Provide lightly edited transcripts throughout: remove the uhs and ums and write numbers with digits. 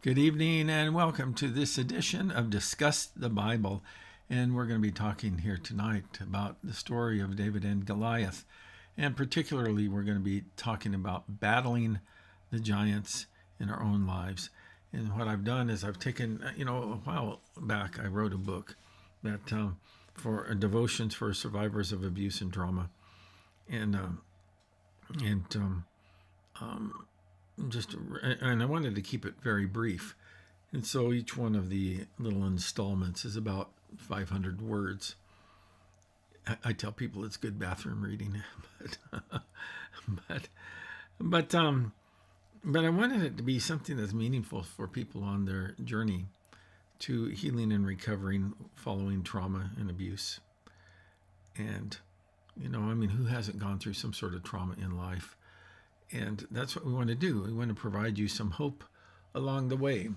Good evening and welcome to this edition of Discuss the Bible. And we're going to be talking here tonight about the story of David and Goliath. And particularly, we're going to be talking about battling the giants in our own lives. And what I've done is I've taken, a while back, I wrote a book that for devotions for survivors of abuse and trauma. And I wanted to keep it very brief. And so each one of the little installments is about 500 words. I tell people it's good bathroom reading, but I wanted it to be something that's meaningful for people on their journey to healing and recovering following trauma and abuse. And who hasn't gone through some sort of trauma in life? And that's what we want to do. We want to provide you some hope along the way.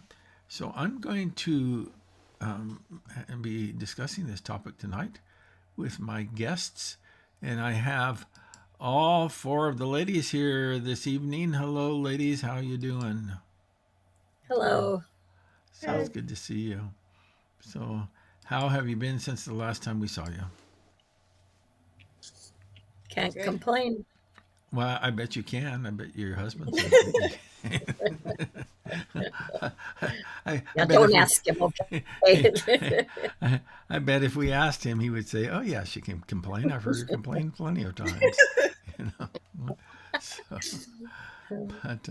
So I'm going to be discussing this topic tonight with my guests. And I have all four of the ladies here this evening. Hello, ladies. How are you doing? Hello. So it's good to see you. So how have you been since the last time we saw you? Can't complain. Well, I bet you can. I bet your husband said Don't ask him, okay? I bet if we asked him, he would say, "Oh yeah, she can complain. I've heard her complain plenty of times." But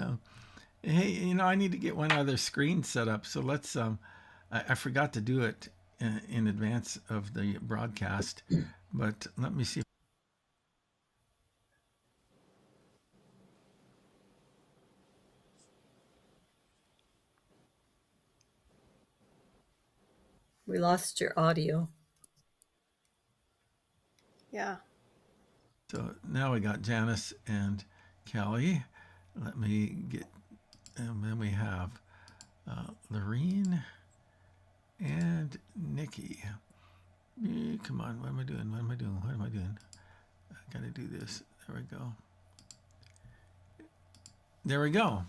hey, I need to get one other screen set up. So let's. I forgot to do it in advance of the broadcast, but let me see. We lost your audio. Yeah. So now we got Janice and Kelly. Let me get, and then we have Lorene and Nikki. Come on, what am I doing? What am I doing? I gotta do this. There we go. There we go.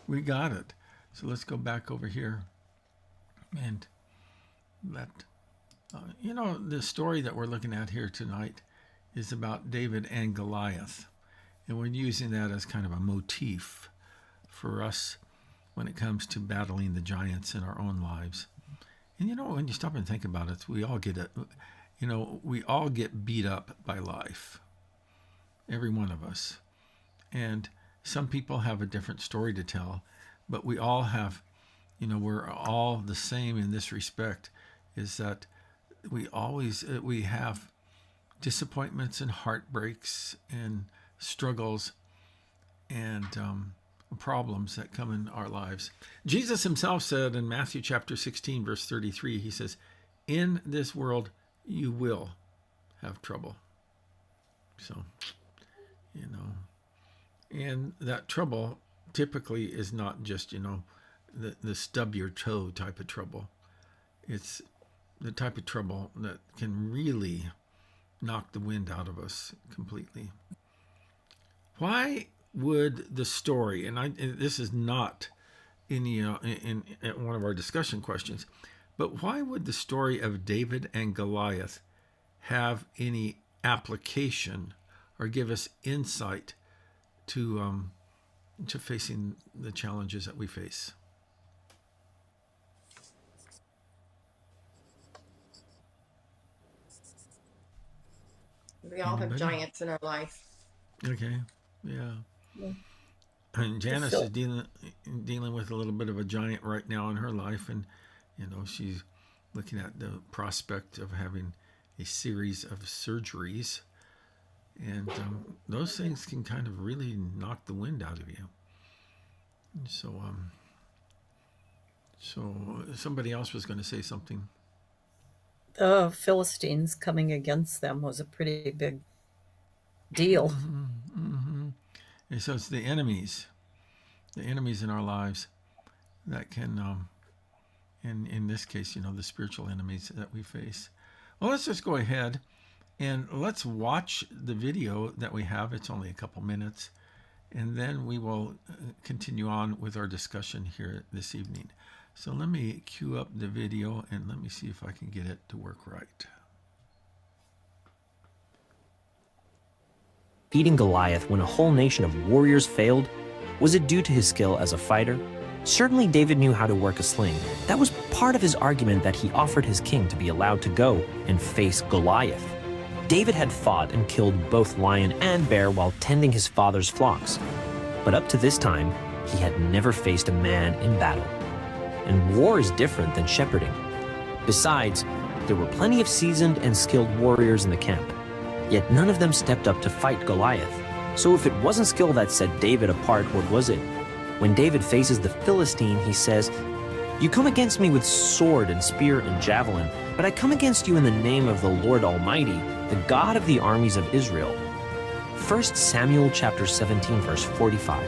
We got it. So let's go back over here and let the story that we're looking at here tonight is about David and Goliath. And we're using that as kind of a motif for us when it comes to battling the giants in our own lives. And when you stop and think about it, we all get beat up by life. Every one of us. And some people have a different story to tell, but we all have, we're all the same in this respect, is that we have disappointments and heartbreaks and struggles and problems that come in our lives. Jesus himself said in Matthew chapter 16, verse 33, he says, "In this world you will have trouble." So, and that trouble typically is not just, the stub your toe type of trouble. It's the type of trouble that can really knock the wind out of us completely. Why would the story, and this is not in one of our discussion questions, but why would the story of David and Goliath have any application or give us insight to facing the challenges that we face? We all have giants in our life. Okay, yeah. And Janice is dealing with a little bit of a giant right now in her life, and she's looking at the prospect of having a series of surgeries, and those things can kind of really knock the wind out of you. So somebody else was going to say something. The Philistines coming against them was a pretty big deal. And so it's the enemies in our lives that can, in this case, the spiritual enemies that we face. Well, let's just go ahead and let's watch the video that we have. It's only a couple minutes, and then we will continue on with our discussion here this evening. So let me cue up the video and let me see if I can get it to work right. Beating Goliath when a whole nation of warriors failed? Was it due to his skill as a fighter? Certainly David knew how to work a sling. That was part of his argument that he offered his king to be allowed to go and face Goliath. David had fought and killed both lion and bear while tending his father's flocks. But up to this time, he had never faced a man in battle. And war is different than shepherding. Besides, there were plenty of seasoned and skilled warriors in the camp. Yet none of them stepped up to fight Goliath. So if it wasn't skill that set David apart, what was it? When David faces the Philistine, he says, "You come against me with sword and spear and javelin, but I come against you in the name of the Lord Almighty, the God of the armies of Israel." 1 Samuel chapter 17, verse 45.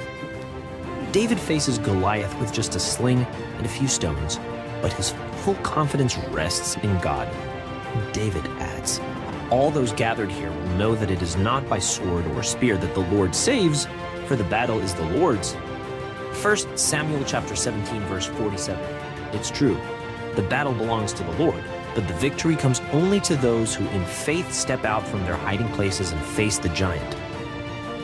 David faces Goliath with just a sling and a few stones, but his full confidence rests in God. David adds, "All those gathered here will know that it is not by sword or spear that the Lord saves, for the battle is the Lord's." 1 Samuel chapter 17, verse 47. It's true, the battle belongs to the Lord, but the victory comes only to those who in faith step out from their hiding places and face the giant.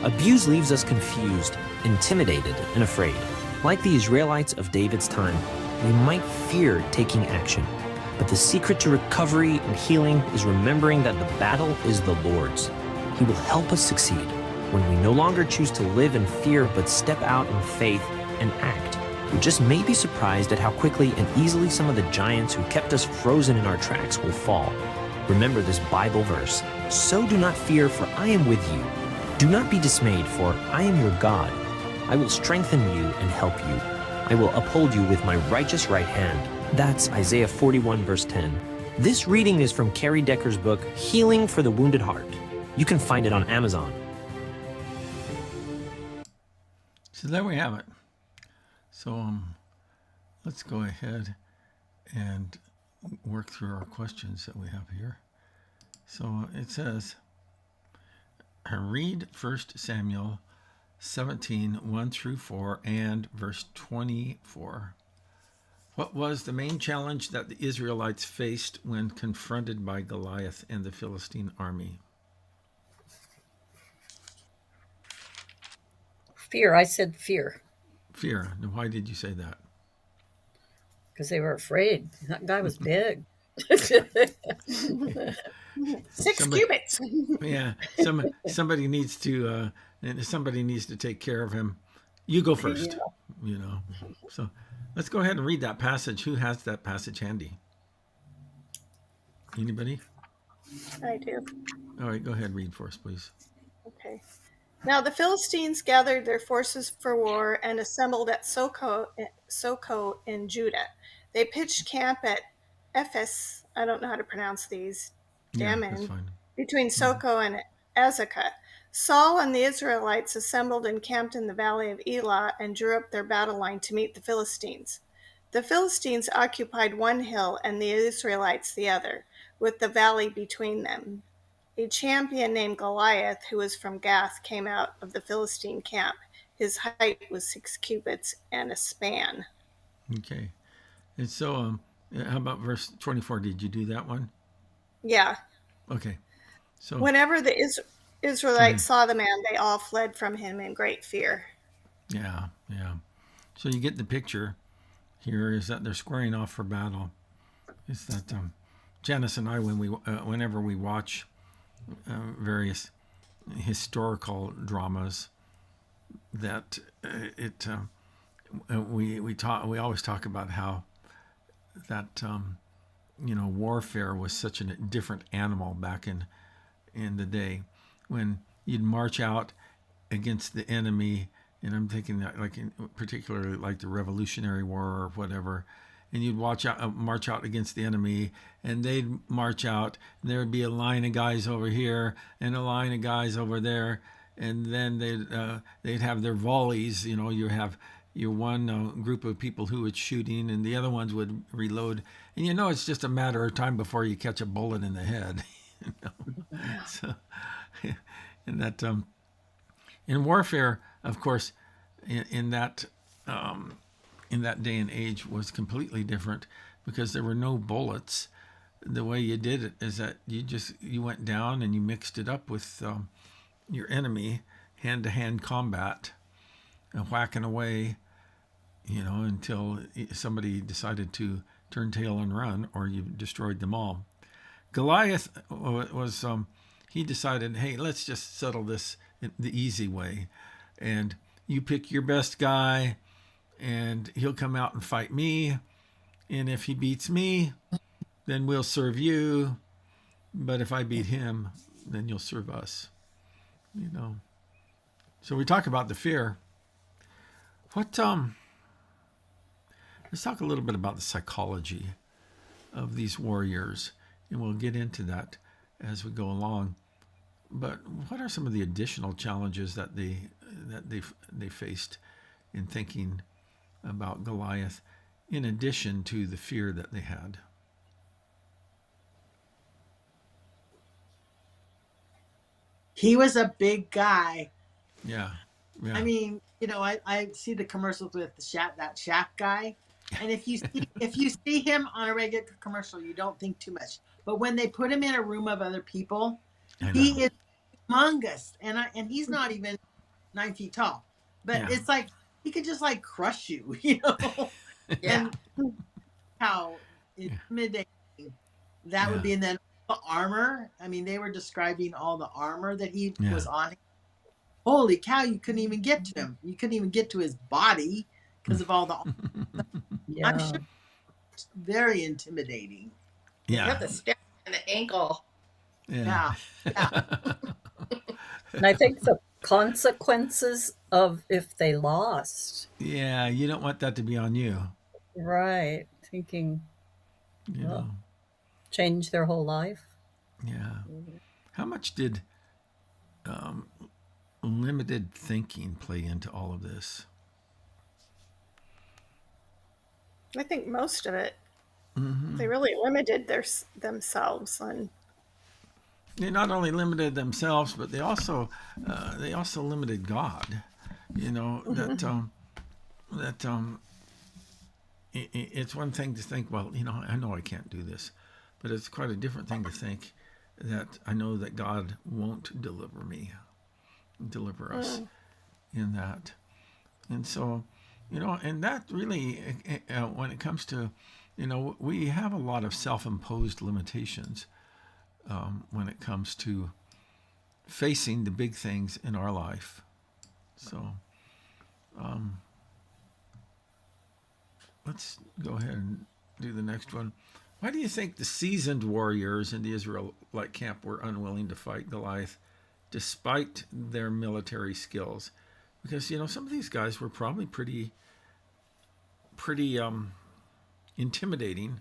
Abuse leaves us confused, intimidated, and afraid. Like the Israelites of David's time, we might fear taking action. But the secret to recovery and healing is remembering that the battle is the Lord's. He will help us succeed when we no longer choose to live in fear but step out in faith and act. We just may be surprised at how quickly and easily some of the giants who kept us frozen in our tracks will fall. Remember this Bible verse, "So do not fear, for I am with you. Do not be dismayed, for I am your God. I will strengthen you and help you. I will uphold you with my righteous right hand." That's Isaiah 41, verse 10. This reading is from Kerry Decker's book, Healing for the Wounded Heart. You can find it on Amazon. So there we have it. So let's go ahead and work through our questions that we have here. So it says, read 1 Samuel 17, 1 through 4, and verse 24. What was the main challenge that the Israelites faced when confronted by Goliath and the Philistine army? Fear. I said fear. Fear. Now, why did you say that? Because they were afraid. That guy was big. 6 cubits. Yeah, somebody needs to take care of him. You go first. Yeah. So let's go ahead and read that passage. Who has that passage handy? Anybody? I do. All right, go ahead and read for us, please. Okay. Now the Philistines gathered their forces for war and assembled at Soko in Judah. They pitched camp at Ephes. I don't know how to pronounce these. That's fine. Between Soko and Azekah. Saul and the Israelites assembled and camped in the valley of Elah and drew up their battle line to meet the Philistines. The Philistines occupied one hill and the Israelites the other, with the valley between them. A champion named Goliath, who was from Gath, came out of the Philistine camp. His height was 6 cubits and a span. Okay. And so, how about verse 24? Did you do that one? Yeah. Okay. So whenever the Israelites saw the man, they all fled from him in great fear. Yeah. So you get the picture here is that they're squaring off for battle. It's that Janice and I, whenever we watch various historical dramas, that we always talk about how that warfare was such a different animal back in the day when you'd march out against the enemy. And I'm thinking that particularly like the Revolutionary War or whatever, and you'd march out against the enemy, and they'd march out, and there would be a line of guys over here and a line of guys over there, and then they'd have their volleys. You have your one group of people who was shooting, and the other ones would reload, and it's just a matter of time before you catch a bullet in the head. So, and that in warfare, Of course, in that in that day and age was completely different because there were no bullets. The way you did it is that you went down and you mixed it up with your enemy, hand to hand combat, and whacking away, until somebody decided to turn tail and run, or you destroyed them all. Goliath was he decided, hey, let's just settle this the easy way, and you pick your best guy, and he'll come out and fight me, and if he beats me, then we'll serve you, but if I beat him, then you'll serve us. So we talk about the fear. What Let's talk a little bit about the psychology of these warriors, and we'll get into that as we go along. But what are some of the additional challenges that they faced in thinking about Goliath, in addition to the fear that they had? He was a big guy. Yeah. I mean, I see the commercials with that Shaq guy, and if you see him on a regular commercial, you don't think too much. But when they put him in a room of other people, he is humongous, and he's not even 9 feet tall. But it's like he could just like crush you, Yeah. And how intimidating that would be, and then the armor. I mean, they were describing all the armor that he was on. Holy cow, you couldn't even get to him. You couldn't even get to his body because of all the... Yeah. I'm sure it's very intimidating. You have to stab in the ankle. Yeah. And I think the consequences of if they lost. Yeah, you don't want that to be on you. Right. Thinking, change their whole life. Yeah. How much did limited thinking play into all of this? I think most of it. Mm-hmm. They really limited themselves, and they not only limited themselves, but they also limited God. It's one thing to think, well, I know I can't do this, but it's quite a different thing to think that I know that God won't deliver us in that. And so, and that really, when it comes to, we have a lot of self-imposed limitations when it comes to facing the big things in our life. So, let's go ahead and do the next one. Why do you think the seasoned warriors in the Israelite camp were unwilling to fight Goliath despite their military skills? Because, some of these guys were probably pretty intimidating.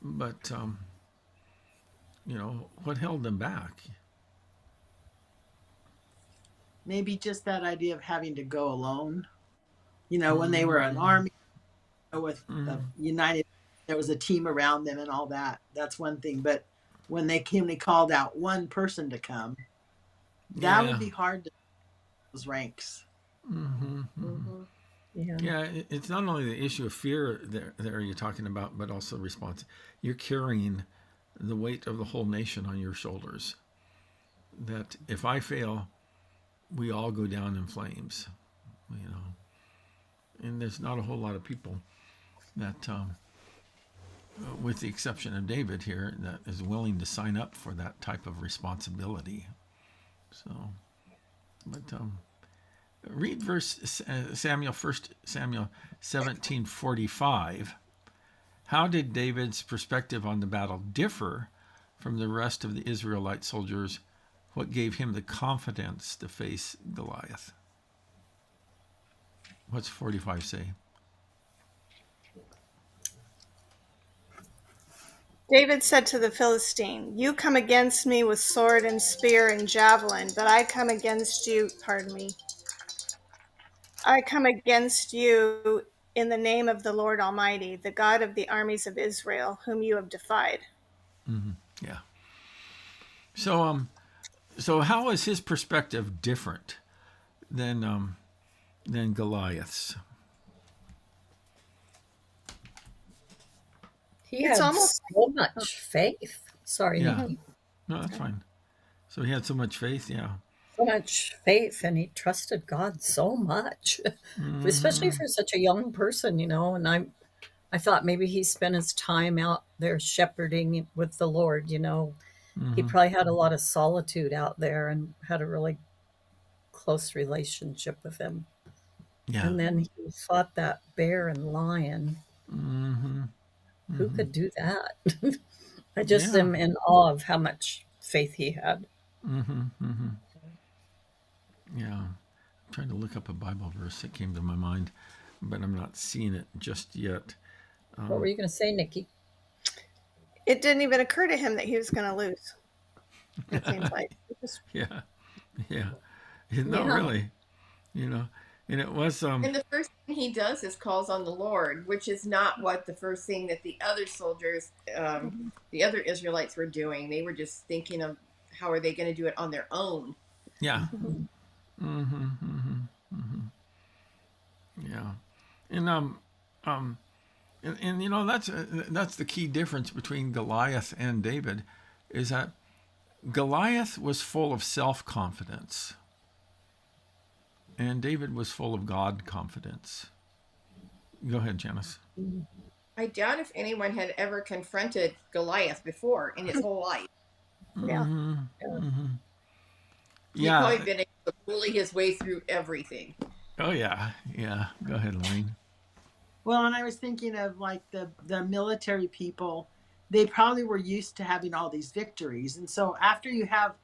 But, what held them back? Maybe just that idea of having to go alone. When they were an army with the United, there was a team around them and all that. That's one thing. But when they called out one person to come, that would be hard to those ranks. Mm-hmm. Mm-hmm. Yeah, it's not only the issue of fear there you're talking about, but also response. You're carrying the weight of the whole nation on your shoulders. That if I fail, we all go down in flames, And there's not a whole lot of people that, with the exception of David here, that is willing to sign up for that type of responsibility. So, but read First Samuel 17:45. How did David's perspective on the battle differ from the rest of the Israelite soldiers? What gave him the confidence to face Goliath? What's 45 say? David said to the Philistine, "You come against me with sword and spear and javelin, but I come against you in the name of the Lord Almighty, the God of the armies of Israel, whom you have defied." Mm-hmm. Yeah. So how is his perspective different than Goliath's. He It's had almost so much faith. Sorry, Yeah. Nikki. No, that's fine. So he had so much faith. Yeah. So much faith, and he trusted God so much, especially Mm-hmm. for such a young person, And I thought maybe he spent his time out there shepherding with the Lord. He Mm-hmm. probably had a lot of solitude out there and had a really close relationship with him. Yeah. And then he fought that bear and lion. Mm-hmm. Who Mm-hmm. could do that? I just Yeah. am in awe of how much faith he had. Mm-hmm. Mm-hmm. Yeah. I'm trying to look up a Bible verse that came to my mind, but I'm not seeing it just yet. What were you going to say, Nikki? it didn't even occur to him that he was going to lose. It seems like Yeah. Yeah. No, Yeah. really. You know, and it was And the first thing he does is calls on the Lord, which is not what the first thing that the other soldiers, the other Israelites were doing. They were just thinking of how are they going to do it on their own. yeah. Mm-hmm. Mm-hmm. Yeah. And um and that's the key difference between Goliath and David, is that Goliath was full of self-confidence and David was full of God confidence. Go ahead, Janice. I doubt if anyone had ever confronted Goliath before in his whole life. yeah. Mm-hmm. Yeah. Mm-hmm. He'd probably Yeah. been able to bully his way through everything. Oh yeah. Yeah. Go ahead, Lorraine. Well, and I was thinking of like the military people, they probably were used to having all these victories. And so after you have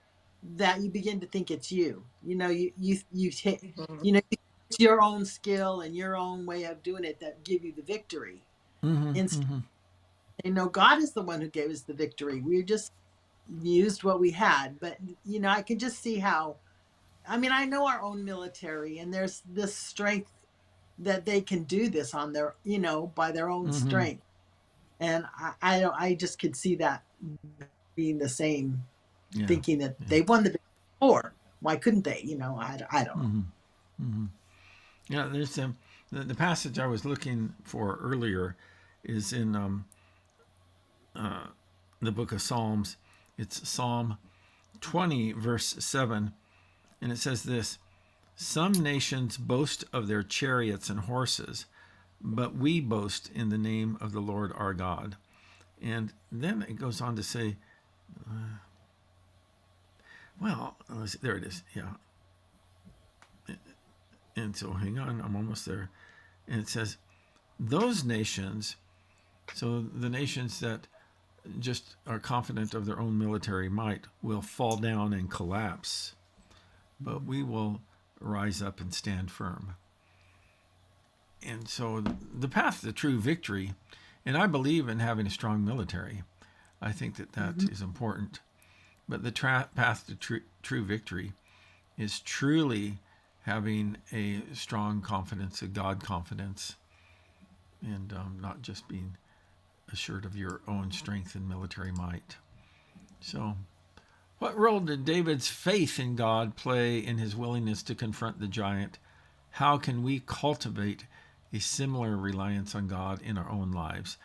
that, you begin to think it's you. You hit, Mhm. it's your own skill and your own way of doing it that give you the victory. Mm-hmm. And Mm-hmm. God is the one who gave us the victory. We just used what we had. But I can just see how, I know our own military, and there's this strength that they can do this on their, by their own Mm-hmm. strength. And I just could see that being the same, Yeah. thinking that Yeah. they won the before. Why couldn't they? I don't know. Mm-hmm. Mm-hmm. Yeah, there's the passage I was looking for earlier is in the book of Psalms. It's Psalm 20, verse 7, and it says this: "Some nations boast of their chariots and horses, but we boast in the name of the Lord our God." And then it goes on to say, there it is. Yeah. And so hang on, I'm almost there. And it says, those nations, so the nations that just are confident of their own military might, will fall down and collapse, but we will rise up and stand firm. And so the path to true victory, and I believe in having a strong military. I think that is important. But the path to true victory is truly having a strong confidence, a God confidence, and not just being assured of your own strength and military might. So, what role did David's faith in God play in his willingness to confront the giant? How can we cultivate a similar reliance on God in our own lives?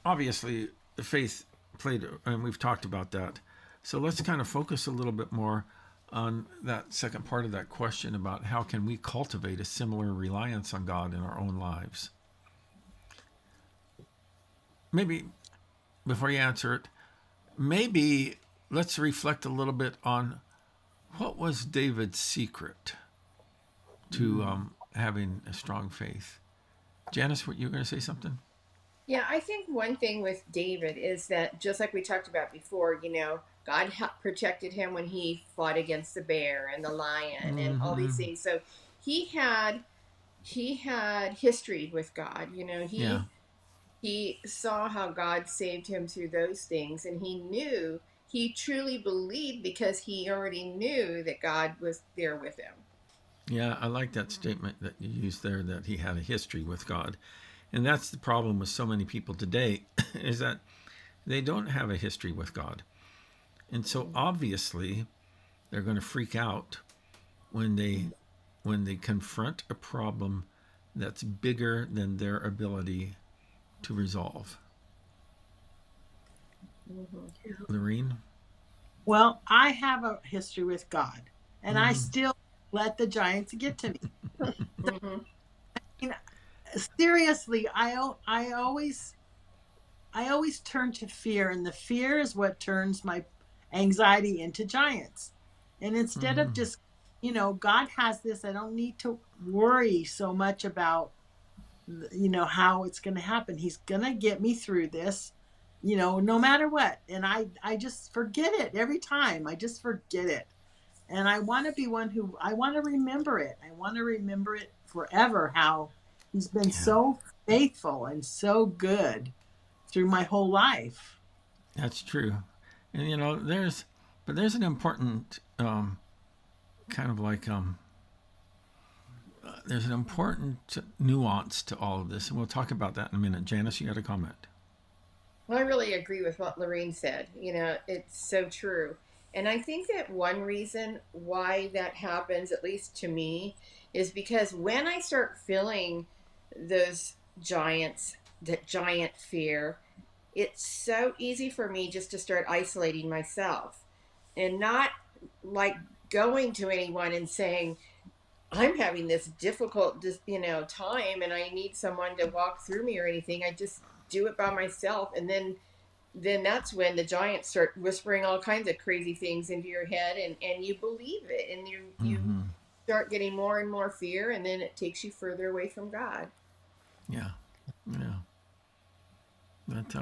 Obviously, faith played, and we've talked about that. So let's kind of focus a little bit more on that second part of that question about how can we cultivate a similar reliance on God in our own lives. Maybe before you answer it, maybe let's reflect a little bit on what was David's secret to having a strong faith. Janice, what you were going to say something? Yeah, I think one thing with David is that just like we talked about before, God protected him when he fought against the bear and the lion and all these things. So he had history with God. Yeah. He saw how God saved him through those things, and he truly believed because he already knew that God was there with him. Yeah, I like that statement that you used there, that he had a history with God. And that's the problem with so many people today, is that they don't have a history with God. And so obviously they're going to freak out when they confront a problem that's bigger than their ability to resolve. Lorene? Well, I have a history with God, and I still let the giants get to me. Mm-hmm. I mean, seriously, I always turn to fear, and the fear is what turns my anxiety into giants. And instead of just, God has this, I don't need to worry so much about, how it's going to happen. He's going to get me through this, no matter what. And I just forget it every time. I just forget it. And I want to be one who, I want to remember it. I want to remember it forever, how he's been Yeah, so faithful and so good through my whole life. that's true. And there's an important kind of like there's an important nuance to all of this, and we'll talk about that in a minute. Janice, you got a comment? Well, I really agree with what Lorene said. It's so true. And I think that one reason why that happens, at least to me, is because when I start feeling those giants, that giant fear, it's so easy for me just to start isolating myself and not like going to anyone and saying, I'm having this difficult, time, and I need someone to walk through me or anything. I just do it by myself, and then that's when the giants start whispering all kinds of crazy things into your head, and you believe it, and you start getting more and more fear, and then it takes you further away from God. Yeah, yeah. But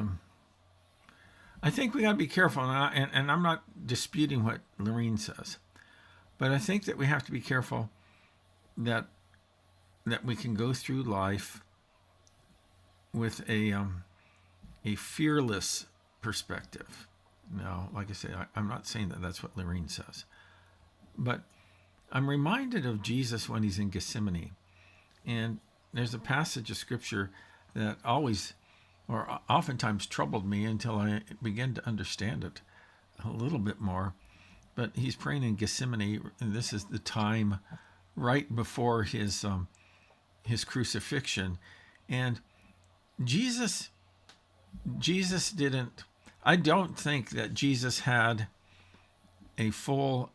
I think we got to be careful, and I'm not disputing what Lorene says, but I think that we have to be careful that we can go through life with a fearless perspective. Now, like I say, I'm not saying that that's what Lorene says, but I'm reminded of Jesus when he's in Gethsemane, and there's a passage of scripture that always or oftentimes troubled me until I began to understand it a little bit more. But he's praying in Gethsemane, and this is the time right before his crucifixion, and Jesus didn't. I don't think that Jesus had a full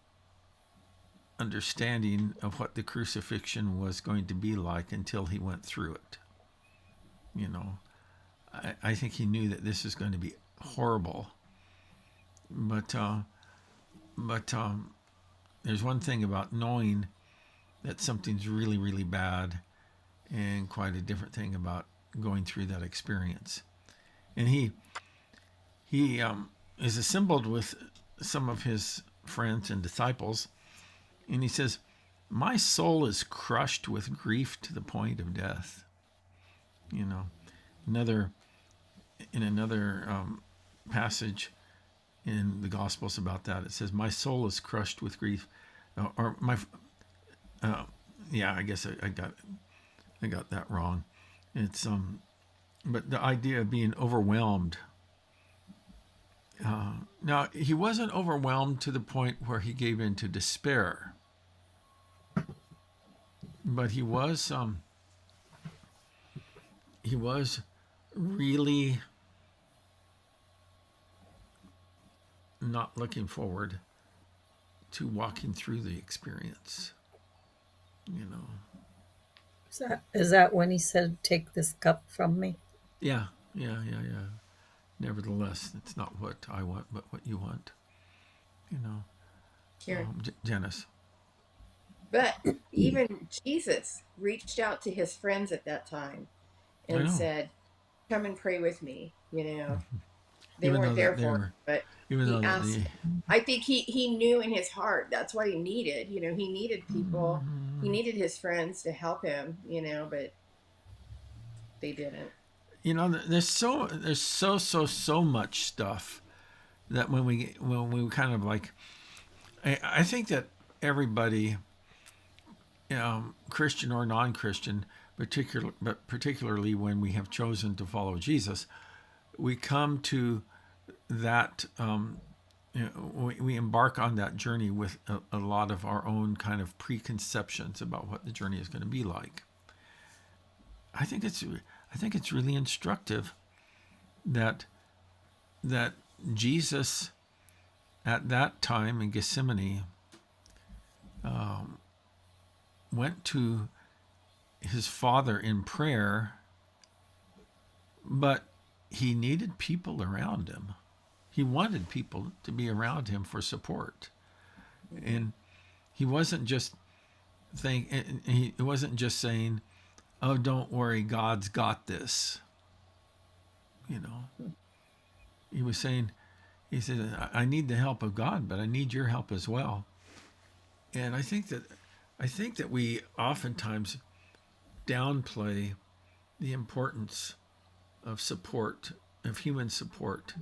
understanding of what the crucifixion was going to be like until he went through it. I think he knew that this is going to be horrible, but there's one thing about knowing that something's really, really bad, and quite a different thing about going through that experience. And he is assembled with some of his friends and disciples, and he says, "My soul is crushed with grief to the point of death." Another passage in the Gospels about that, it says, "My soul is crushed with grief," or my, I guess I got that wrong. It's but the idea of being overwhelmed. Now he wasn't overwhelmed to the point where he gave in to despair, but he was really not looking forward to walking through the experience. Is that when he said, "Take this cup from me"? Yeah. Nevertheless, it's not what I want, but what you want. Sure. Janice. But even Jesus reached out to his friends at that time and said, "Come and pray with me." They Even weren't though there that for him, but even he though that asked. I think he knew in his heart that's what he needed. He needed people. He needed his friends to help him. But they didn't. there's so much stuff that when we kind of like, I think that everybody, Christian or non-Christian, particularly when we have chosen to follow Jesus, we come to that we embark on that journey with a lot of our own kind of preconceptions about what the journey is going to be like. I think it's really instructive that Jesus at that time in Gethsemane went to his Father in prayer, but he needed people around him. He wanted people to be around him for support, and he wasn't just saying, "Oh, don't worry, God's got this." He was saying, he said, "I need the help of God, but I need your help as well." And I think that we oftentimes downplay the importance of support, of human support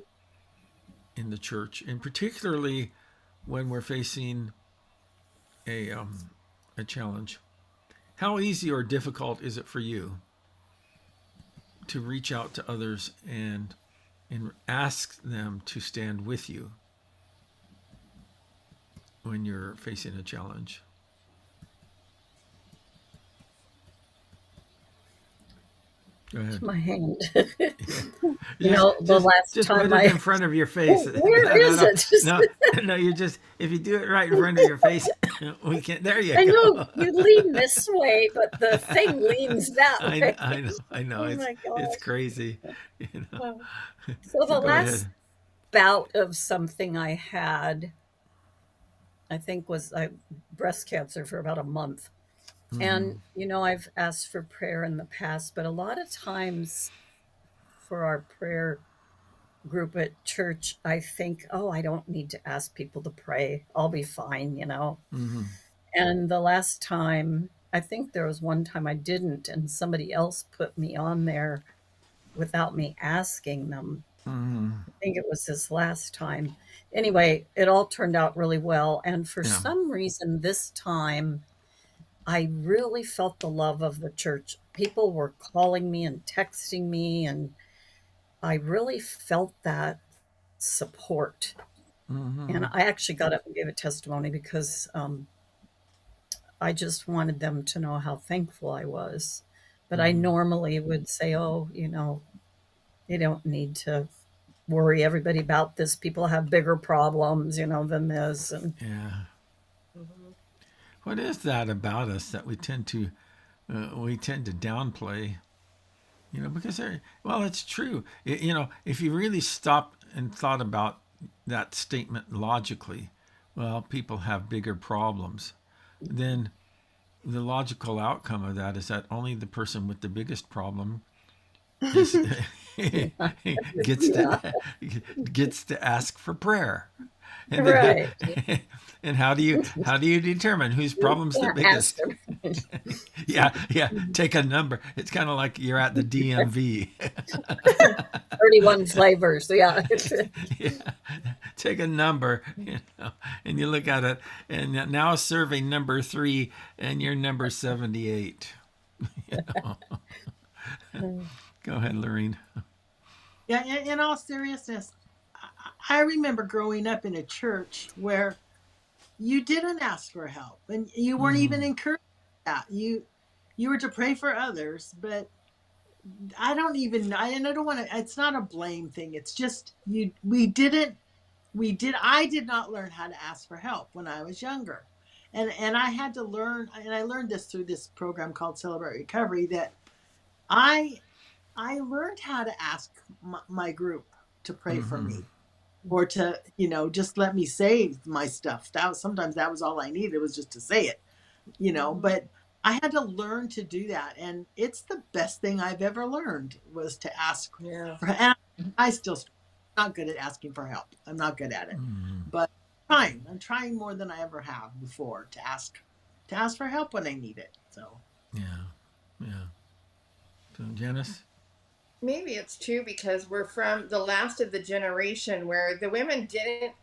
in the church, and particularly when we're facing a challenge. How easy or difficult is it for you to reach out to others and ask them to stand with you when you're facing a challenge? Go ahead. My hand. Just, The last just time put it in front of your face. Where is it? No, you just, if you do it right in front of your face, we can, there you I go. know you lean this way, but the thing leans that way. I know. Oh my gosh. It's crazy. So the Go last ahead. bout of something I had, I think, was breast cancer for about a month. And, I've asked for prayer in the past, but a lot of times for our prayer group at church, I think, oh, I don't need to ask people to pray. I'll be fine. And the last time, I think there was one time I didn't, and somebody else put me on there without me asking them. I think it was this last time. Anyway, it all turned out really well. And for Yeah. some reason, this time, I really felt the love of the church. People were calling me and texting me, and I really felt that support. And I actually got up and gave a testimony because I just wanted them to know how thankful I was. But I normally would say, oh, you don't need to worry everybody about this. People have bigger problems, than this. And Yeah. What is that about us that we tend to downplay? Because it's true. If you really stopped and thought about that statement logically, well, people have bigger problems, then the logical outcome of that is that only the person with the biggest problem is, gets yeah, to ask for prayer. And right. then, and how do you determine whose problem's the Yeah, ask biggest? them. Yeah. Take a number. It's kind of like you're at the DMV. 31 flavors. Yeah. Yeah. Take a number, and you look at it, and now serving number 3, and you're number 78. Go ahead, Lorene. Yeah, in all seriousness, I remember growing up in a church where you didn't ask for help, and you weren't even encouraged that. You were to pray for others, but I don't want to, it's not a blame thing. It's just I did not learn how to ask for help when I was younger. And I had to learn, and I learned this through this program called Celebrate Recovery, that I learned how to ask my group to pray for me, or to, just let me say my stuff. Sometimes that was all I needed, was just to say it, but I had to learn to do that. And it's the best thing I've ever learned, was to ask Yeah. for, and I still not good at asking for help. I'm not good at it, but I'm trying more than I ever have before to ask for help when I need it. So Yeah. So Janice? Maybe it's true because we're from the last of the generation where the women didn't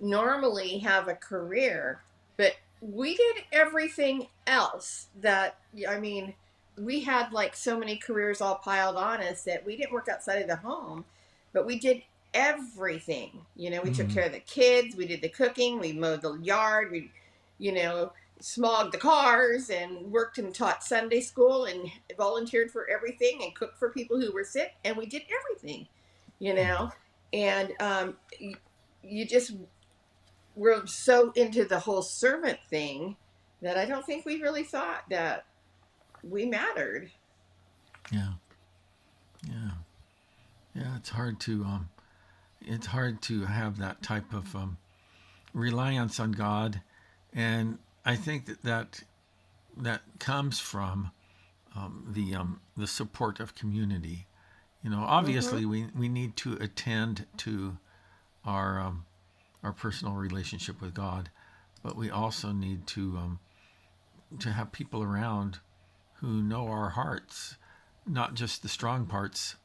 normally have a career, but we did everything else we had like so many careers all piled on us that we didn't work outside of the home, but we did everything. We took Mm-hmm. care of the kids, we did the cooking, we mowed the yard, we, you know, smogged the cars and worked and taught Sunday school and volunteered for everything and cooked for people who were sick, and we did everything, you know. And you just were so into the whole servant thing that I don't think we really thought that we mattered. Yeah. Yeah. Yeah. It's hard to have that type of reliance on God, and I think that comes from the support of community. Mm-hmm. Obviously we need to attend to our our personal relationship with God, but we also need to have people around who know our hearts, not just the strong parts,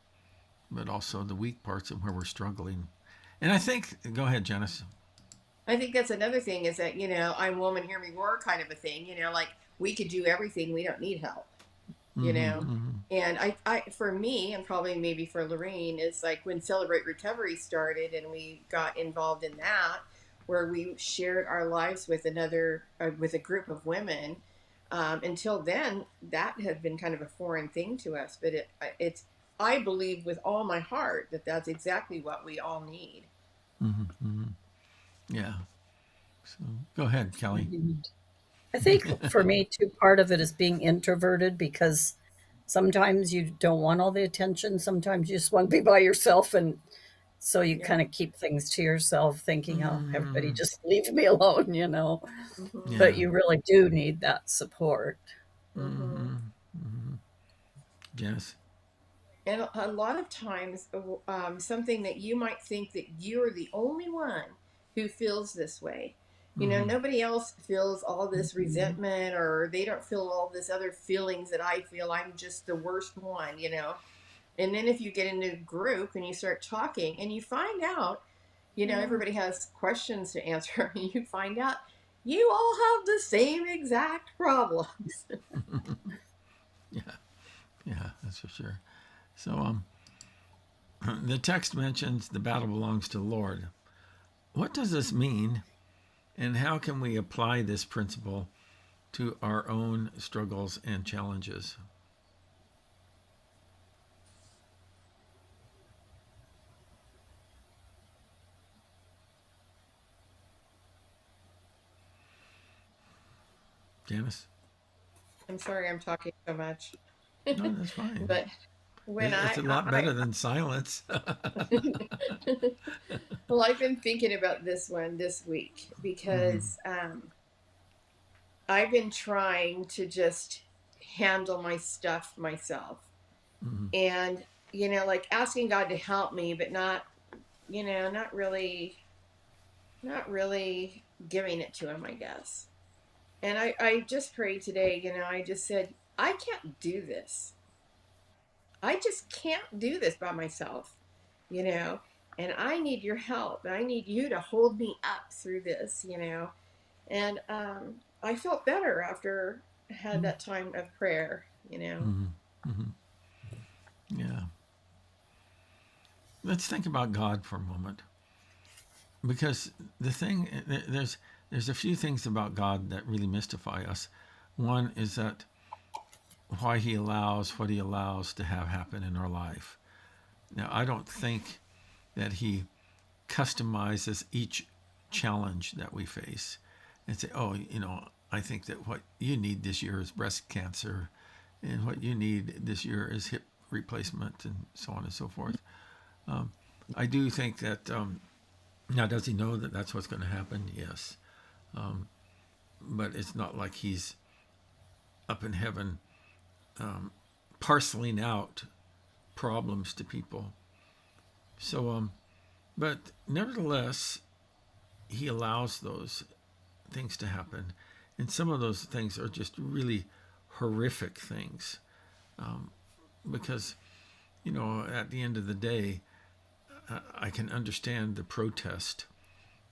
but also the weak parts and where we're struggling. And I think, go ahead, Janice. I think that's another thing is that, I'm woman, hear me roar kind of a thing, like we could do everything. We don't need help, you Mm-hmm, know? mm-hmm, And for me, and probably maybe for Lorraine, is like when Celebrate Recovery started and we got involved in that, where we shared our lives with with a group of women. Until then, that had been kind of a foreign thing to us, but it's, I believe with all my heart that that's exactly what we all need. mm-hmm, mm-hmm. Yeah. So go ahead, Kelly. I think for me too, part of it is being introverted because sometimes you don't want all the attention. Sometimes you just want to be by yourself, and so you Yeah. kind of keep things to yourself, thinking, "Oh, everybody Mm-hmm. just leave me alone." Hmm. But Yeah. you really do need that support. Hmm. Mm-hmm. Mm-hmm. Janice. And a lot of times, something that you might think that you're the only one who feels this way. Mm-hmm. Nobody else feels all this resentment, or they don't feel all this other feelings that I feel. I'm just the worst one. And then if you get into a group and you start talking and you find out, Yeah. everybody has questions to answer, and you find out you all have the same exact problems. Yeah. Yeah. That's for sure. So the text mentions the battle belongs to the Lord. What does this mean, and how can we apply this principle to our own struggles and challenges? Janice? I'm sorry I'm talking so much. No, that's fine. But when It's a lot better than silence. well, I've been thinking about this one this week Mm-hmm. because I've been trying to just handle my stuff myself, Mm-hmm. and like asking God to help me, but not, not really giving it to Him, I guess. And I just prayed today. I just said, I can't do this. I just can't do this by myself, you know, and I need your help. And I need you to hold me up through this. And I felt better after I had that time of prayer. Mm-hmm. Mm-hmm. Yeah. Let's think about God for a moment, because the thing there's a few things about God that really mystify us. One is that why He allows what He allows to have happen in our life. Now, I don't think that He customizes each challenge that we face and say, oh, I think that what you need this year is breast cancer, and what you need this year is hip replacement, and so on and so forth. I do think that, now, does He know that that's what's going to happen? Yes. But it's not like He's up in heaven parceling out problems to people. So, but nevertheless, He allows those things to happen. And some of those things are just really horrific things, because, at the end of the day, I can understand the protest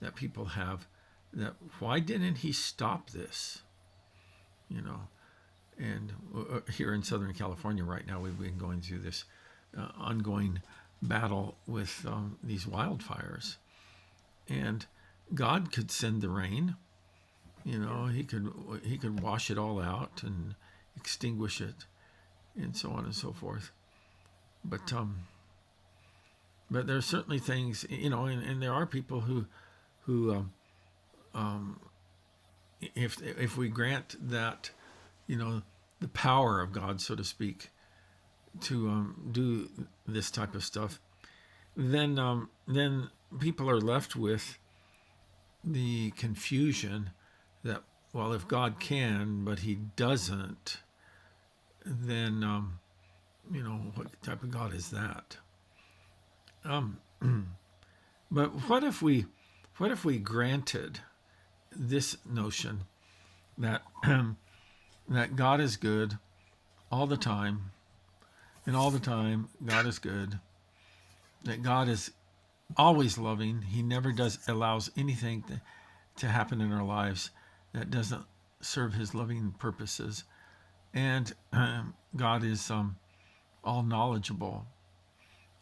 that people have, that why didn't He stop this? You know, and here in Southern California right now, we've been going through this ongoing battle with these wildfires. And God could send the rain. He could wash it all out and extinguish it, and so on and so forth. But there are certainly things, and there are people who if we grant that, the power of God, so to speak, to do this type of stuff, then people are left with the confusion that, well, if God can but he doesn't, then what type of God is that? But what if we granted this notion that that God is good all the time, and all the time God is good, that God is always loving, he never allows anything to happen in our lives that doesn't serve his loving purposes, and God is all knowledgeable,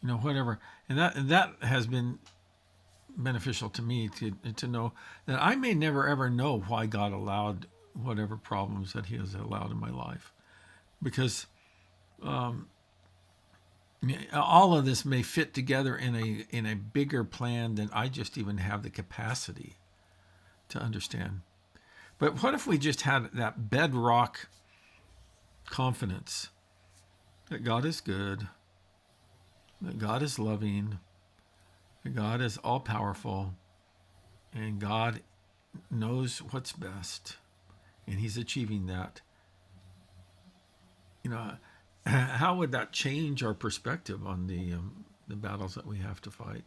whatever. And that has been beneficial to me to know that I may never ever know why God allowed whatever problems that he has allowed in my life, because all of this may fit together in a bigger plan than I just even have the capacity to understand. But what if we just had that bedrock confidence that God is good, that God is loving, that God is all powerful, and God knows what's best, and he's achieving that. How would that change our perspective on the battles that we have to fight?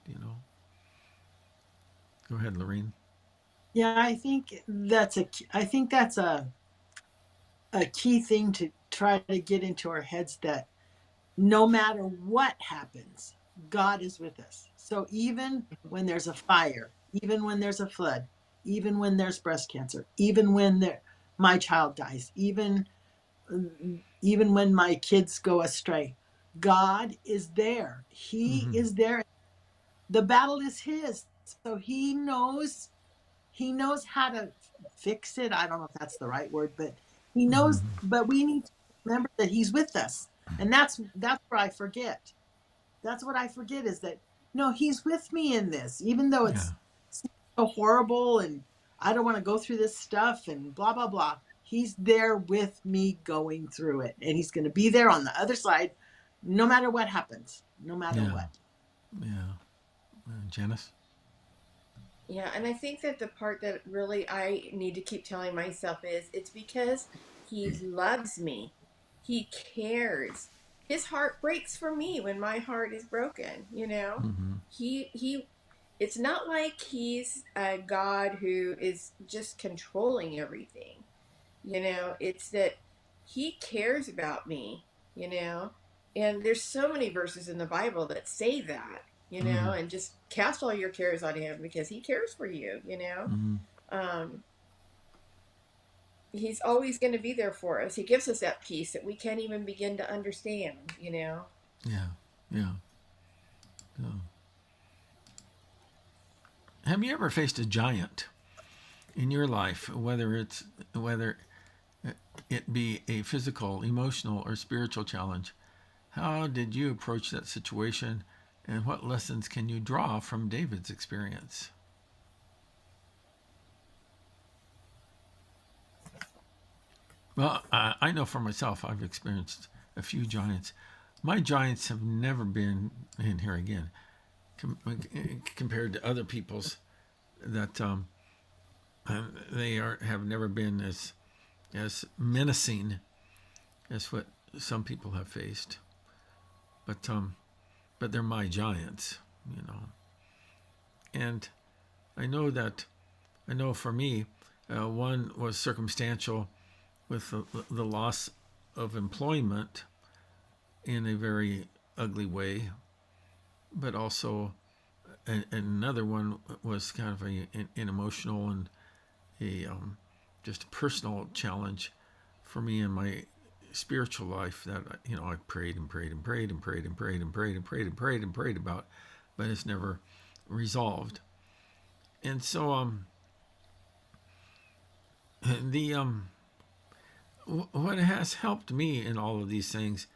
Go ahead, Lorene. Yeah, I think that's a key thing to try to get into our heads, that no matter what happens, God is with us. So even when there's a fire, even when there's a flood, even when there's breast cancer, even when my child dies, even when my kids go astray, God is there. He Mm-hmm. is there. The battle is his. So he knows how to fix it. I don't know if that's the right word, but he knows, Mm-hmm. but we need to remember that he's with us. And that's where I forget. That's what I forget, is that no, he's with me in this, even though Yeah. it's so horrible and I don't want to go through this stuff and blah blah blah. He's there with me going through it, and he's going to be there on the other side no matter what happens, no matter Yeah. what. Yeah. Janice? Yeah, and I think that the part that really I need to keep telling myself is it's because he loves me. He cares. His heart breaks for me when my heart is broken, you know? Mm-hmm. He it's not like he's a God who is just controlling everything. It's that he cares about me, you know? And there's so many verses in the Bible that say that, Mm-hmm. and just cast all your cares on him because he cares for you. Mm-hmm. Um, he's always going to be there for us. He gives us that peace that we can't even begin to understand. Yeah. Yeah. So, have you ever faced a giant in your life, whether it be a physical, emotional, or spiritual challenge? How did you approach that situation, and what lessons can you draw from David's experience? Well, I know for myself, I've experienced a few giants. My giants have never been, in here again, compared to other people's, that have never been as menacing as what some people have faced. But they're my giants. And I know for me, one was circumstantial with the loss of employment in a very ugly way, but also another one was kind of an emotional and a just a personal challenge for me and spiritual life that I prayed and prayed and prayed and prayed and prayed and prayed and prayed and prayed and prayed about, but it's never resolved. And so the what has helped me in all of these things,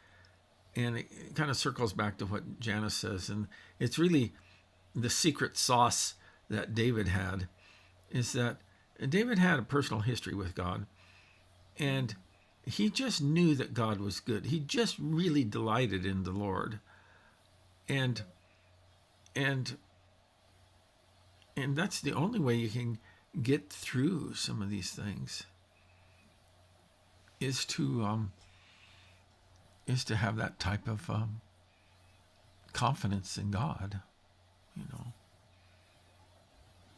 and it kind of circles back to what Janice says, and it's really the secret sauce that David had, is that David had a personal history with God, and he just knew that God was good. He just really delighted in the Lord, and and and that's the only way you can get through some of these things, is to have that type of confidence in God.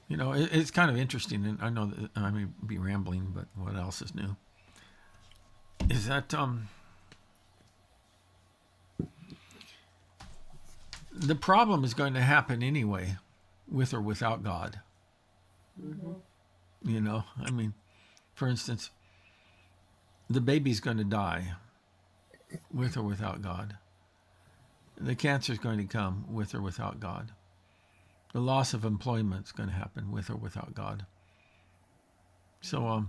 It's kind of interesting, and I know that I may be rambling, but what else is new is that the problem is going to happen anyway, with or without God. I mean, for instance, the baby's going to die with or without God. The cancer is going to come with or without God. The loss of employment is going to happen with or without God. So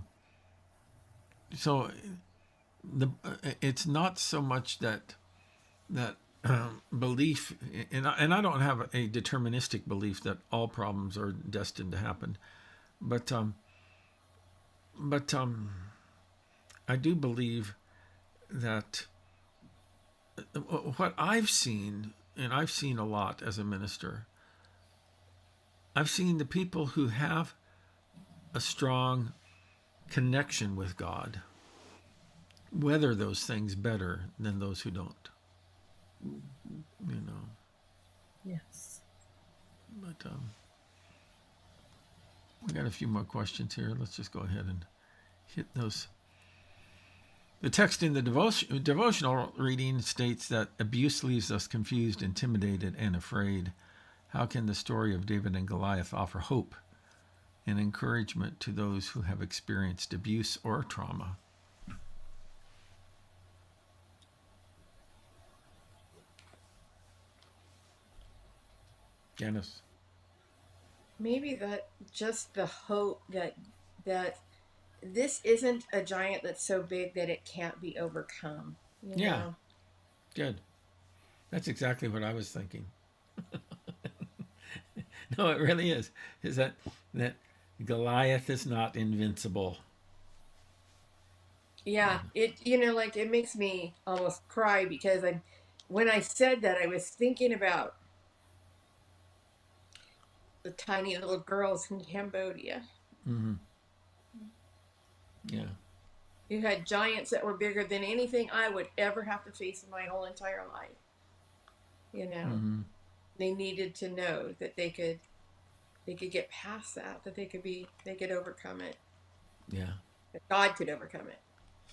it's not so much that belief, and I don't have a deterministic belief that all problems are destined to happen, but I do believe that what I've seen, and I've seen a lot as a minister, I've seen the people who have a strong connection with God weather those things better than those who don't. Yes. But we got a few more questions here. Let's just go ahead and hit those. The text in the devotional reading states that abuse leaves us confused, intimidated, and afraid. How can the story of David and Goliath offer hope and encouragement to those who have experienced abuse or trauma? Janice. Maybe that just the hope that this isn't a giant that's so big that it can't be overcome. Yeah. Good. That's exactly what I was thinking. No, it really is. Is that Goliath is not invincible. Yeah, it makes me almost cry because when I said that, I was thinking about the tiny little girls in Cambodia. Mm-hmm. Yeah. You had giants that were bigger than anything I would ever have to face in my whole entire life. Mm-hmm. They needed to know that they could get past that they could overcome it. Yeah. That God could overcome it.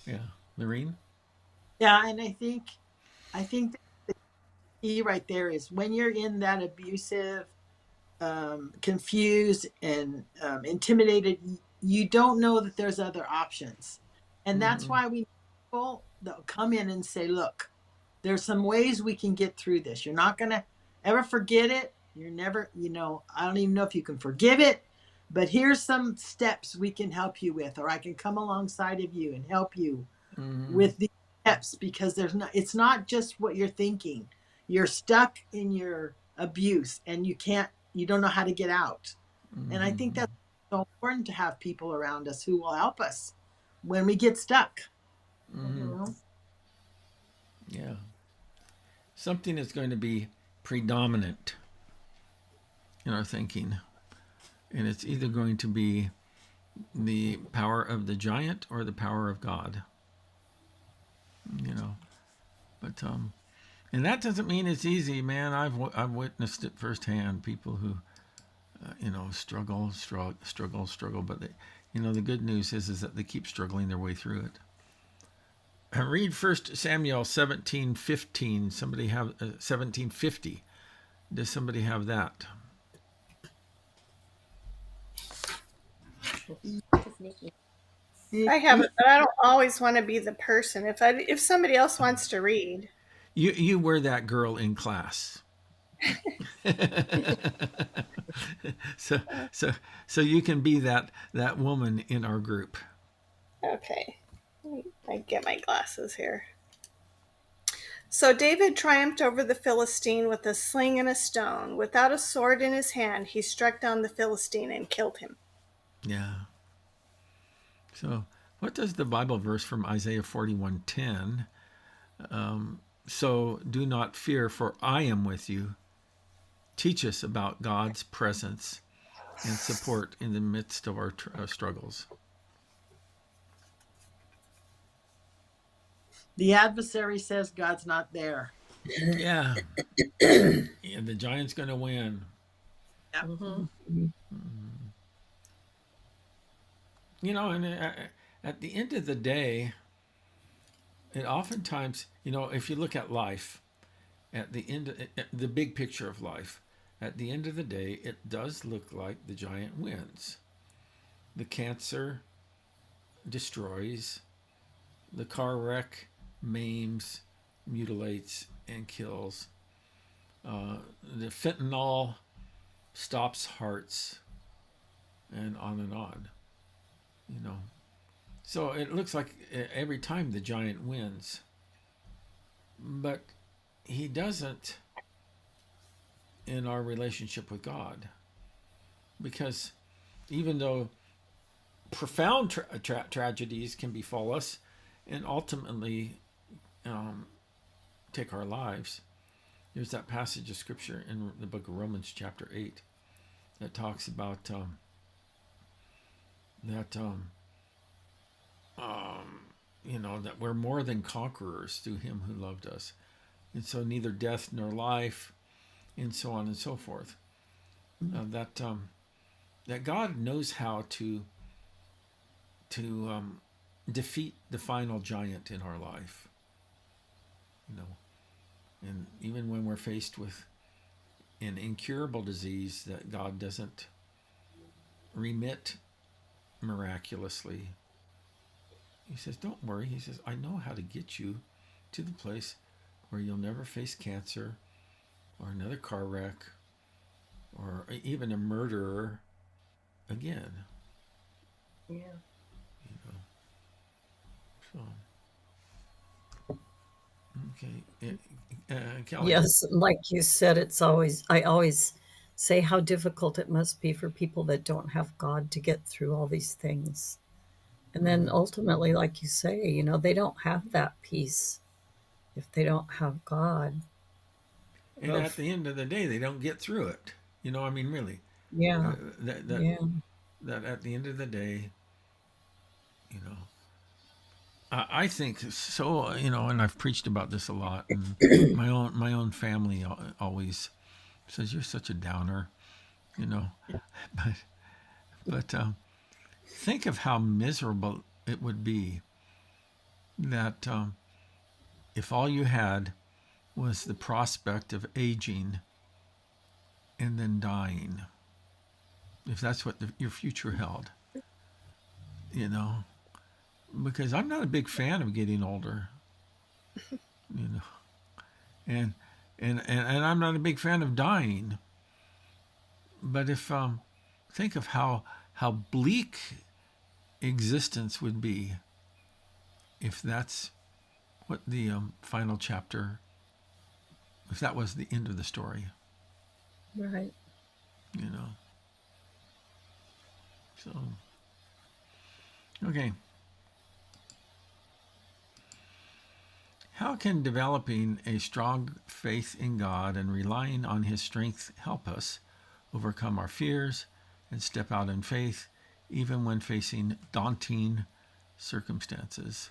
Yeah. Lorene? Yeah, and I think that the key right there is when you're in that abusive, confused, and intimidated, you don't know that there's other options. And that's why we need people that come in and say, look, there's some ways we can get through this. You're not going to ever forget it. You're never, I don't even know if you can forgive it, but here's some steps we can help you with, or I can come alongside of you and help you with these steps, because it's not just what you're thinking. You're stuck in your abuse and you don't know how to get out. And I think that's so important to have people around us who will help us when we get stuck. Yeah. Something is going to be predominant in our thinking. And it's either going to be the power of the giant or the power of God. But and that doesn't mean it's easy, man. I've witnessed it firsthand. People who struggle, but the good news is that they keep struggling their way through it. Read 1 Samuel 17:15. Somebody have 17:50. Does somebody have that? I have it, but I don't always want to be the person. If somebody else wants to read, You were that girl in class. so so so you can be that woman in our group. okay. I get my glasses here. So David triumphed over the Philistine with a sling and a stone. Without a sword in his hand, he struck down the Philistine and killed him. Yeah. So what does the Bible verse from Isaiah 41:10? So do not fear, for I am with you. Teach us about God's presence and support in the midst of our struggles. The adversary says God's not there. Yeah. And the giant's going to win. Mm-hmm. You know, and at the end of the day, it oftentimes, you know, if you look at life, at the end, the big picture of life, at the end of the day, it does look like the giant wins. The cancer destroys, the car wreck maims, mutilates, and kills. The fentanyl stops hearts, and on, you know. So it looks like every time the giant wins, but he doesn't in our relationship with God. Because even though profound tragedies can befall us and ultimately take our lives, there's that passage of scripture in the book of Romans chapter 8 that talks about you know, that we're more than conquerors through him who loved us. And so neither death nor life, and so on and so forth. That God knows how to defeat the final giant in our life. You know, and even when we're faced with an incurable disease that God doesn't remit miraculously, he says, don't worry. He says, I know how to get you to the place where you'll never face cancer or another car wreck or even a murderer again. Yeah. You know. So, okay. Kelly. Yes, like you said, I always say how difficult it must be for people that don't have God to get through all these things. And then ultimately, like you say, you know, they don't have that peace if they don't have God. And at the end of the day, they don't get through it. You know, I mean, really, Yeah, that yeah. at the end of the day, you know, I think so. You know, and I've preached about this a lot, and my own family always says you're such a downer. You know, but think of how miserable it would be that if all you had was the prospect of aging and then dying, if that's what your future held, you know, because I'm not a big fan of getting older, you know, and and I'm not a big fan of dying. But if think of how bleak existence would be if that's what the final chapter, if that was the end of the story, Right. you know. So, okay. How can developing a strong faith in God and relying on His strength help us overcome our fears and step out in faith, even when facing daunting circumstances?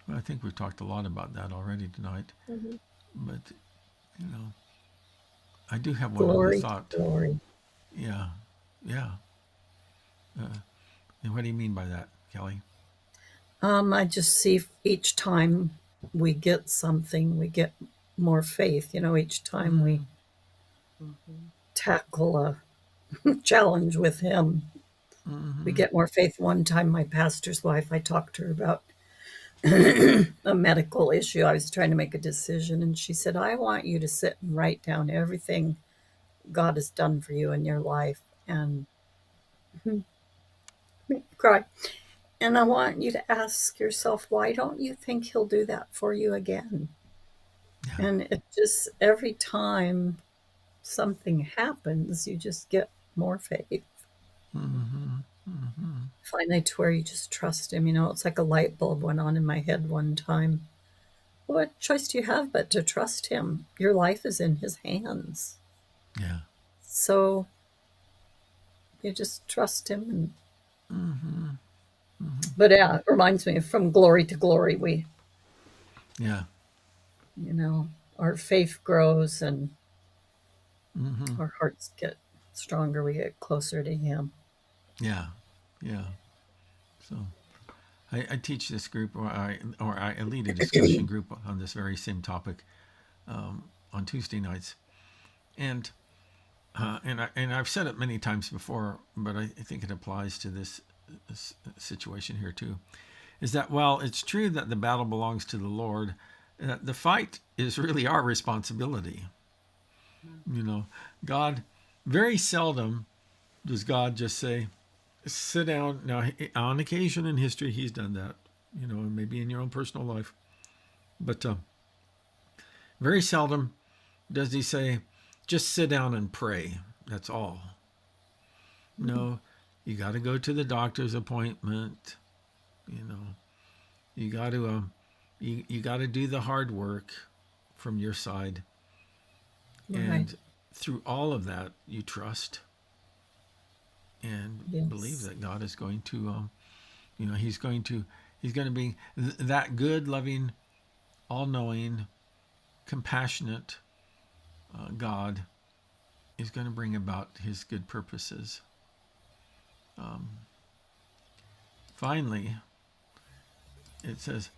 Well, I think we've talked a lot about that already tonight. Mm-hmm. But, you know, I do have one other Glory, thought. glory. Yeah, yeah. And what do you mean by that, Kelly? I just see each time we get something, we get more faith. You know, each time we Mm-hmm. tackle a challenge with Him, We get more faith. One time, my pastor's wife, I talked to her about a medical issue. I was trying to make a decision, and she said, I want you to sit and write down everything God has done for you in your life and cry. And I want you to ask yourself, why don't you think He'll do that for you again? Yeah. And it just, every time something happens, you just get more faith. Finally, to where you just trust Him. It's like a light bulb went on in my head one time. What choice do you have but to trust Him? Your life is in His hands. Yeah. So you just trust Him. But yeah, it reminds me of from glory to glory, Yeah. our faith grows and our hearts get stronger. We get closer to Him. Yeah. Yeah. So I teach this group, or I lead a discussion group on this very same topic on Tuesday nights, and I've said it many times before, but I think it applies to this situation here too. Is that while it's true that the battle belongs to the Lord, the fight is really our responsibility. God, very seldom does God just say, sit down. Now, on occasion in history, He's done that, maybe in your own personal life. But very seldom does He say, just sit down and pray. That's all. No, you got to go to the doctor's appointment. You got to you got to do the hard work from your side. Right. And through all of that, you trust and believe that God is going to, He's going to be that good, loving, all-knowing, compassionate God is going to bring about His good purposes. Finally, it says,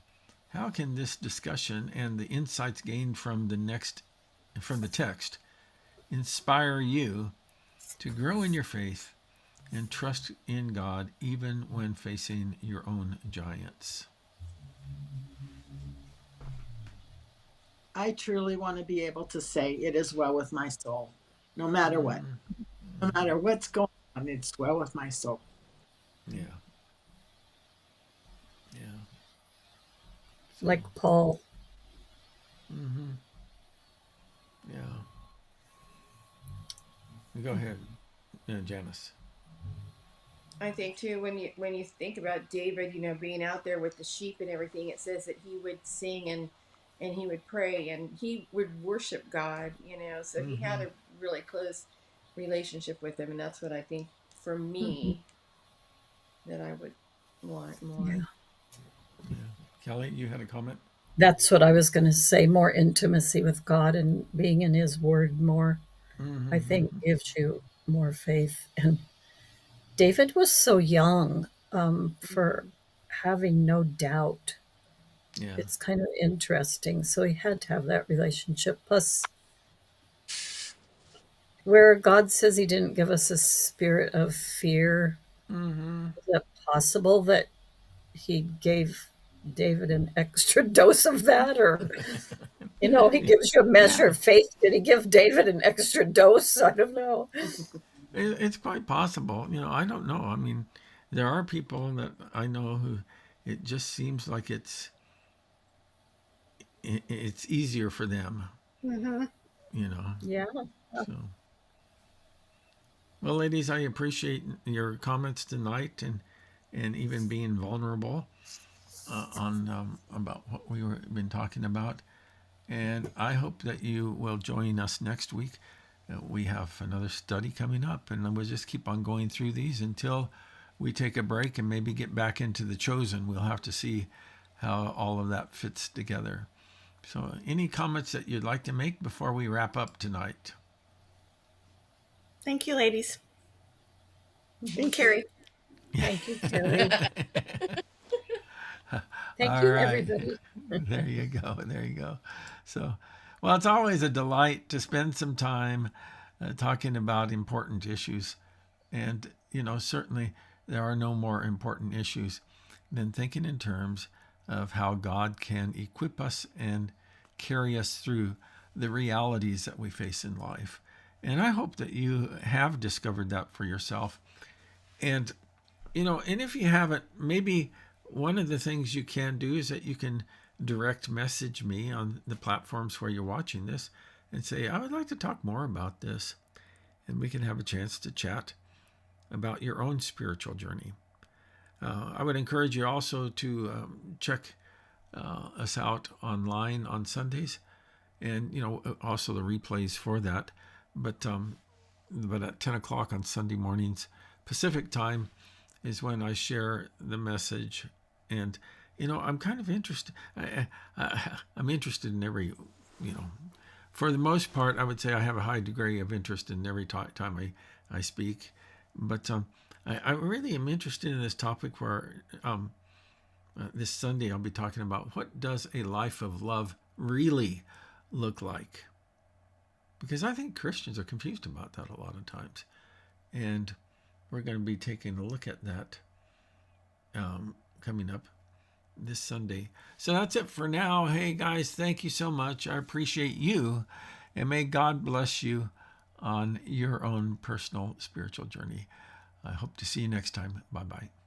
how can this discussion and the insights gained from the text inspire you to grow in your faith and trust in God even when facing your own giants? I truly want to be able to say it is well with my soul, no matter what. No matter what's going on, it's well with my soul. Yeah. Yeah. So, Like Paul. yeah. Go ahead, Janice. I think too, when you think about David, being out there with the sheep and everything, it says that he would sing and he would pray and he would worship God, so he had a really close relationship with Him, and that's what I think for me that I would want more. Yeah. Kelly, you had a comment? That's what I was going to say. More intimacy with God and being in His Word more, I think, gives you more faith. And David was so young for having no doubt. Yeah. It's kind of interesting. So he had to have that relationship. Plus, where God says He didn't give us a spirit of fear, is it possible that He gave David an extra dose of that? Or, He gives you a measure of faith. Did He give David an extra dose? I don't know. It's quite possible. I don't know. I mean, there are people that I know who it just seems like it's easier for them. Yeah. So, well, ladies, I appreciate your comments tonight and even being vulnerable on about what we've been talking about. And I hope that you will join us next week. We have another study coming up, and we'll just keep on going through these until we take a break and maybe get back into the chosen. We'll have to see how all of that fits together. So, any comments that you'd like to make before we wrap up tonight? Thank you, ladies. And Kerry. Thank you, Kerry. Thank All you, right. everybody. There you go. There you go. So, well, it's always a delight to spend some time talking about important issues. And, certainly there are no more important issues than thinking in terms of how God can equip us and carry us through the realities that we face in life. And I hope that you have discovered that for yourself. And, and if you haven't, maybe one of the things you can do is that you can direct message me on the platforms where you're watching this and say, I would like to talk more about this. And we can have a chance to chat about your own spiritual journey. I would encourage you also to check us out online on Sundays, and also the replays for that. But at 10 o'clock on Sunday mornings Pacific time is when I share the message. And I'm kind of interested. I'm interested in every, for the most part, I would say I have a high degree of interest in every time I speak. But I really am interested in this topic where this Sunday I'll be talking about what does a life of love really look like? Because I think Christians are confused about that a lot of times. And we're going to be taking a look at that coming up this Sunday. So that's it for now. Hey guys, thank you so much. I appreciate you. And may God bless you on your own personal spiritual journey. I hope to see you next time. Bye-bye.